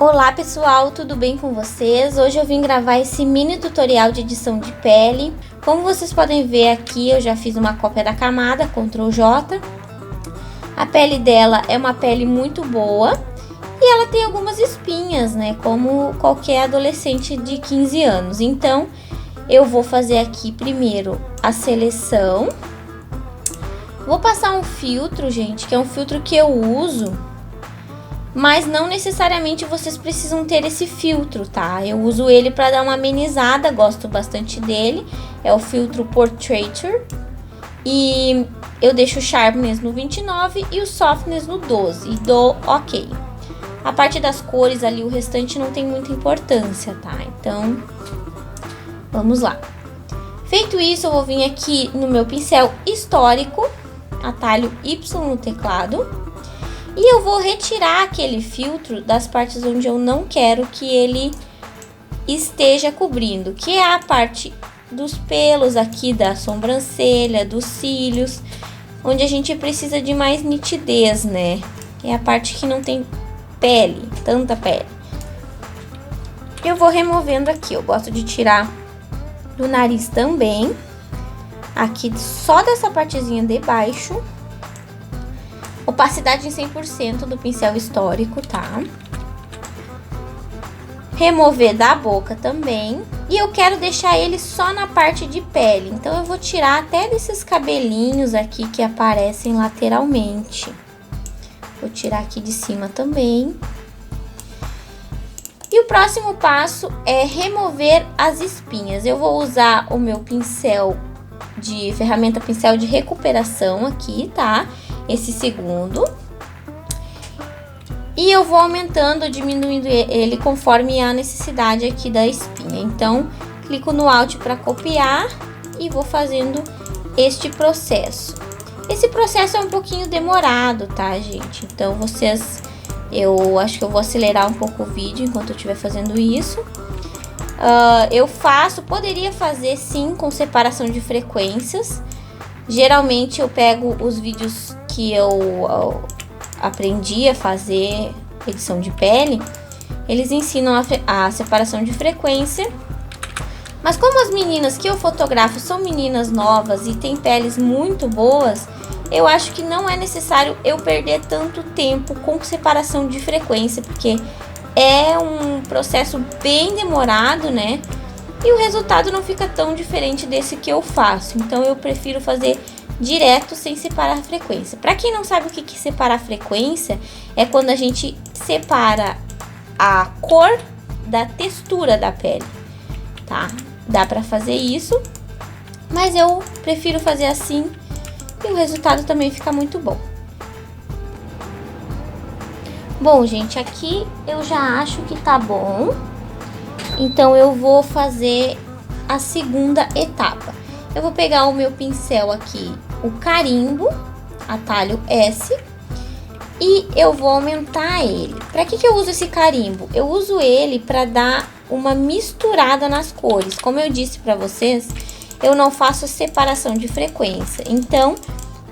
Olá pessoal, tudo bem com vocês? Hoje eu vim gravar esse mini tutorial de edição de pele. Como vocês podem ver aqui, eu já fiz uma cópia da camada, Ctrl J. A pele dela é uma pele muito boa e ela tem algumas espinhas, né? Como qualquer adolescente de 15 anos. Então, eu vou fazer aqui primeiro a seleção. Vou passar um filtro, gente, que é um filtro que eu uso. Mas não necessariamente vocês precisam ter esse filtro, tá? Eu uso ele para dar uma amenizada, gosto bastante dele. É o filtro Portraiture. E eu deixo o Sharpness no 29 e o Softness no 12. E dou OK. A parte das cores ali, o restante não tem muita importância, tá? Então, vamos lá. Feito isso, eu vou vir aqui no meu pincel histórico, atalho Y no teclado. E eu vou retirar aquele filtro das partes onde eu não quero que ele esteja cobrindo, que é a parte dos pelos aqui da sobrancelha, dos cílios, onde a gente precisa de mais nitidez, né? É a parte que não tem pele, tanta pele. Eu vou removendo aqui, eu gosto de tirar do nariz também, aqui só dessa partezinha de baixo. Opacidade em 100% do pincel histórico, tá? Remover da boca também. E eu quero deixar ele só na parte de pele. Então, eu vou tirar até desses cabelinhos aqui que aparecem lateralmente. Vou tirar aqui de cima também. E o próximo passo é remover as espinhas. Eu vou usar o meu pincel de ferramenta pincel de recuperação aqui, tá? Esse segundo. E eu vou aumentando, diminuindo ele conforme a necessidade aqui da espinha. Então, clico no Alt para copiar e vou fazendo este processo. Esse processo é um pouquinho demorado, tá, gente? Então, eu acho que eu vou acelerar um pouco o vídeo enquanto eu estiver fazendo isso. Poderia fazer sim com separação de frequências. Geralmente eu pego os vídeos que eu aprendi a fazer edição de pele, eles ensinam a separação de frequência. Mas como as meninas que eu fotografo são meninas novas e têm peles muito boas, eu acho que não é necessário eu perder tanto tempo com separação de frequência, porque é um processo bem demorado, né? E o resultado não fica tão diferente desse que eu faço. Então, eu prefiro fazer direto sem separar a frequência. Para quem não sabe o que é separar a frequência, é quando a gente separa a cor da textura da pele, tá? Dá para fazer isso, mas eu prefiro fazer assim e o resultado também fica muito bom. Bom, gente, aqui eu já acho que tá bom. Então, eu vou fazer a segunda etapa. Eu vou pegar o meu pincel aqui, o carimbo, atalho S, e eu vou aumentar ele. Para que eu uso esse carimbo? Eu uso ele para dar uma misturada nas cores. Como eu disse para vocês, eu não faço separação de frequência. Então,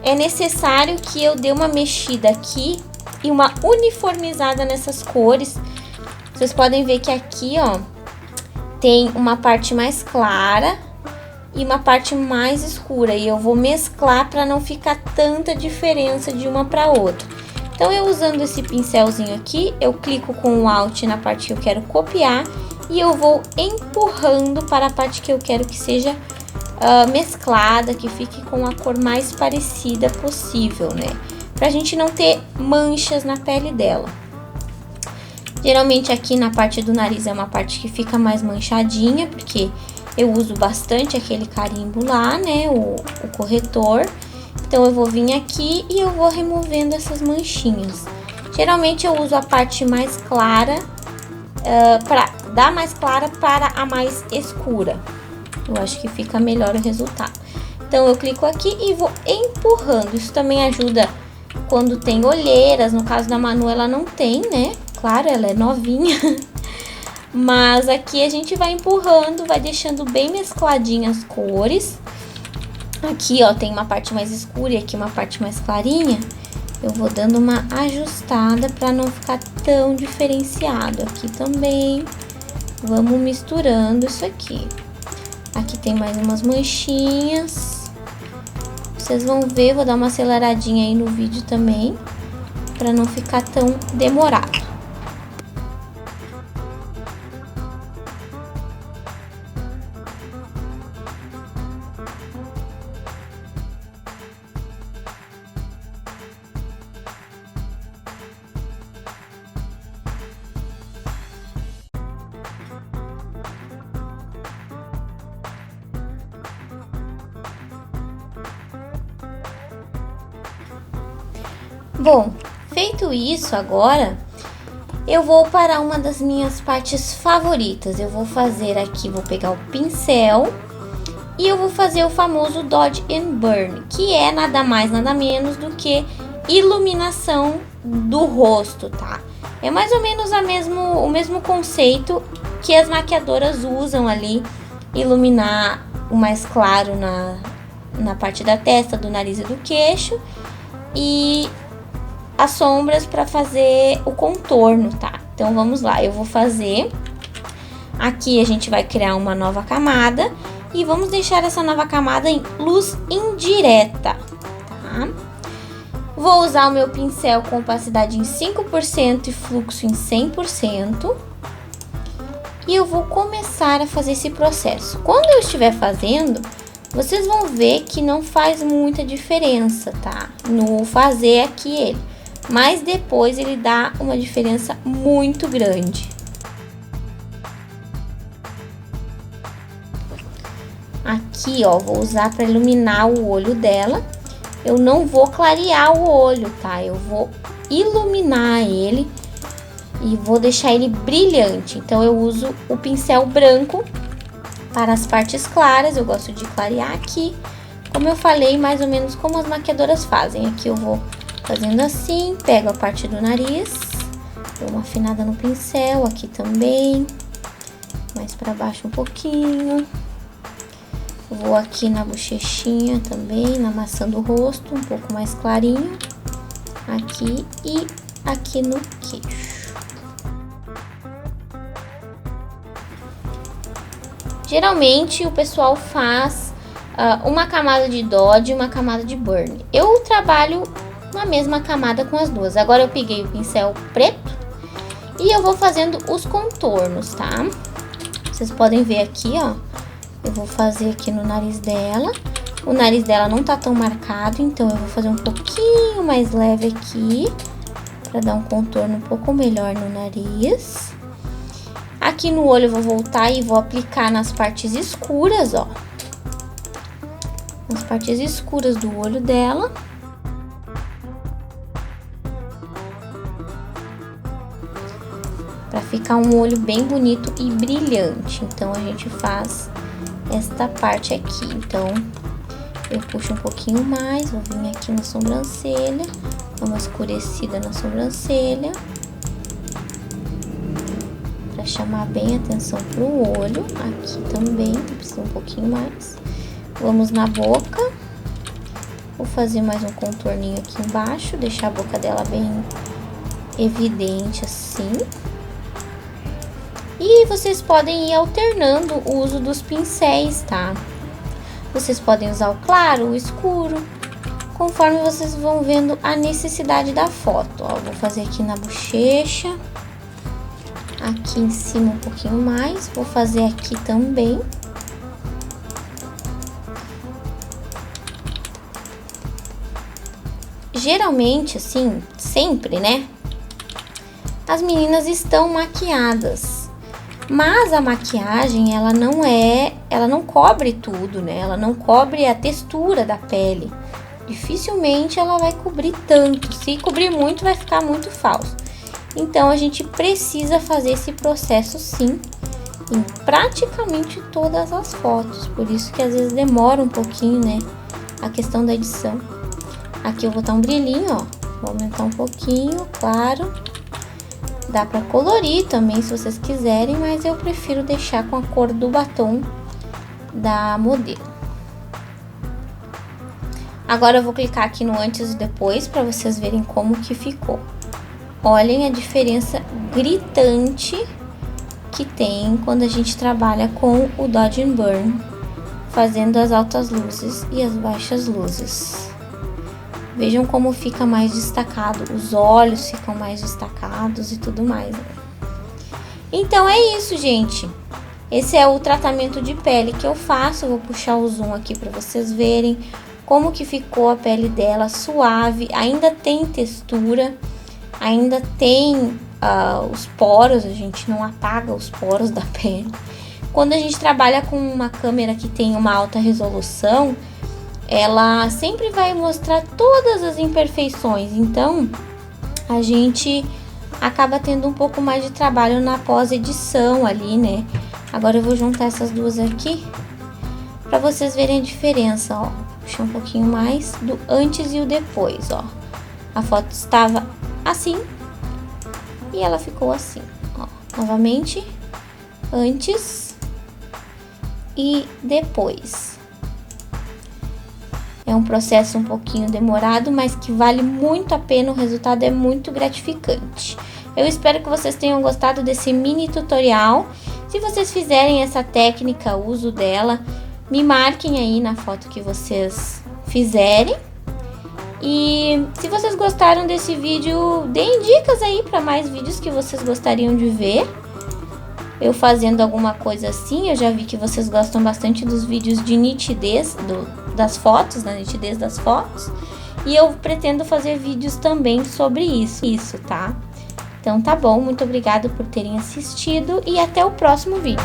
é necessário que eu dê uma mexida aqui e uma uniformizada nessas cores. Vocês podem ver que aqui, ó, tem uma parte mais clara e uma parte mais escura. E eu vou mesclar para não ficar tanta diferença de uma para outra. Então, eu usando esse pincelzinho aqui, eu clico com o Alt na parte que eu quero copiar. E eu vou empurrando para a parte que eu quero que seja mesclada, que fique com a cor mais parecida possível, né? Pra gente não ter manchas na pele dela. Geralmente aqui na parte do nariz é uma parte que fica mais manchadinha, porque eu uso bastante aquele carimbo lá, né, o corretor. Então, eu vou vir aqui e eu vou removendo essas manchinhas. Geralmente eu uso a parte mais clara, da mais clara para a mais escura. Eu acho que fica melhor o resultado. Então, eu clico aqui e vou empurrando. Isso também ajuda quando tem olheiras. No caso da Manu, ela não tem, né? Claro, ela é novinha. Mas aqui a gente vai empurrando, vai deixando bem mescladinhas as cores. Aqui, ó, tem uma parte mais escura e aqui uma parte mais clarinha. eu vou dando uma ajustada para não ficar tão diferenciado. Aqui também, vamos misturando isso aqui. Aqui tem mais umas manchinhas. Vocês vão ver, vou dar uma aceleradinha aí no vídeo também, para não ficar tão demorado. Bom, feito isso agora, eu vou para uma das minhas partes favoritas. Eu vou fazer aqui, vou pegar o pincel e eu vou fazer o famoso Dodge and Burn, que é nada mais, nada menos do que iluminação do rosto, tá? É mais ou menos o mesmo conceito que as maquiadoras usam ali, iluminar o mais claro na parte da testa, do nariz e do queixo, e as sombras para fazer o contorno, tá? Então vamos lá, eu vou fazer. Aqui a gente vai criar uma nova camada e vamos deixar essa nova camada em luz indireta, tá? Vou usar o meu pincel com opacidade em 5% e fluxo em 100%. E eu vou começar a fazer esse processo. Quando eu estiver fazendo, vocês vão ver que não faz muita diferença, tá? No fazer aqui ele. Mas depois ele dá uma diferença muito grande. Aqui, ó, vou usar para iluminar o olho dela. Eu não vou clarear o olho, tá? Eu vou iluminar ele e vou deixar ele brilhante. Então, eu uso o pincel branco para as partes claras. Eu gosto de clarear aqui, como eu falei, mais ou menos como as maquiadoras fazem. Aqui eu vou fazendo assim, pego a parte do nariz, dou uma afinada no pincel, aqui também, mais para baixo um pouquinho. Vou aqui na bochechinha também, na maçã do rosto, um pouco mais clarinho, aqui e aqui no queixo. Geralmente o pessoal faz uma camada de Dodge e uma camada de Burn. Eu trabalho na mesma camada com as duas. Agora eu peguei o pincel preto e eu vou fazendo os contornos, tá? Vocês podem ver aqui, ó. Eu vou fazer aqui no nariz dela. O nariz dela não tá tão marcado, então eu vou fazer um pouquinho mais leve aqui, para dar um contorno um pouco melhor no nariz. Aqui no olho eu vou voltar e vou aplicar nas partes escuras, ó. Nas partes escuras do olho dela. Para ficar um olho bem bonito e brilhante. Então, a gente faz esta parte aqui. Então, eu puxo um pouquinho mais, vou vir aqui na sobrancelha, dá uma escurecida na sobrancelha, para chamar bem a atenção pro olho. Aqui também, precisa um pouquinho mais. Vamos na boca, vou fazer mais um contorninho aqui embaixo, deixar a boca dela bem evidente assim. E vocês podem ir alternando o uso dos pincéis, tá? Vocês podem usar o claro, o escuro, conforme vocês vão vendo a necessidade da foto. Ó, vou fazer aqui na bochecha, aqui em cima um pouquinho mais, vou fazer aqui também. Geralmente, assim, sempre, né? As meninas estão maquiadas. Mas a maquiagem, ela não cobre tudo, né? Ela não cobre a textura da pele. Dificilmente ela vai cobrir tanto. Se cobrir muito, vai ficar muito falso. Então, a gente precisa fazer esse processo, sim, em praticamente todas as fotos. Por isso que às vezes demora um pouquinho, né? A questão da edição. Aqui eu vou botar um brilhinho, ó. Vou aumentar um pouquinho, claro. Dá pra colorir também, se vocês quiserem, mas eu prefiro deixar com a cor do batom da modelo. Agora eu vou clicar aqui no antes e depois para vocês verem como que ficou. Olhem a diferença gritante que tem quando a gente trabalha com o Dodge and Burn, fazendo as altas luzes e as baixas luzes. Vejam como fica mais destacado, os olhos ficam mais destacados e tudo mais. Então é isso, gente. Esse é o tratamento de pele que eu faço. Eu vou puxar o zoom aqui para vocês verem como que ficou a pele dela, suave, ainda tem textura, ainda tem os poros, a gente não apaga os poros da pele. Quando a gente trabalha com uma câmera que tem uma alta resolução, ela sempre vai mostrar todas as imperfeições, então a gente acaba tendo um pouco mais de trabalho na pós-edição ali, né? Agora eu vou juntar essas duas aqui para vocês verem a diferença, ó. Puxar um pouquinho mais do antes e o depois, ó. A foto estava assim e ela ficou assim, ó. Novamente, antes e depois. É um processo um pouquinho demorado, mas que vale muito a pena, o resultado é muito gratificante. Eu espero que vocês tenham gostado desse mini tutorial. Se vocês fizerem essa técnica, o uso dela, me marquem aí na foto que vocês fizerem. E se vocês gostaram desse vídeo, deem dicas aí para mais vídeos que vocês gostariam de ver. Eu fazendo alguma coisa assim, eu já vi que vocês gostam bastante dos vídeos de nitidez das fotos, da nitidez das fotos. E eu pretendo fazer vídeos também sobre isso, tá? Então tá bom, muito obrigada por terem assistido e até o próximo vídeo.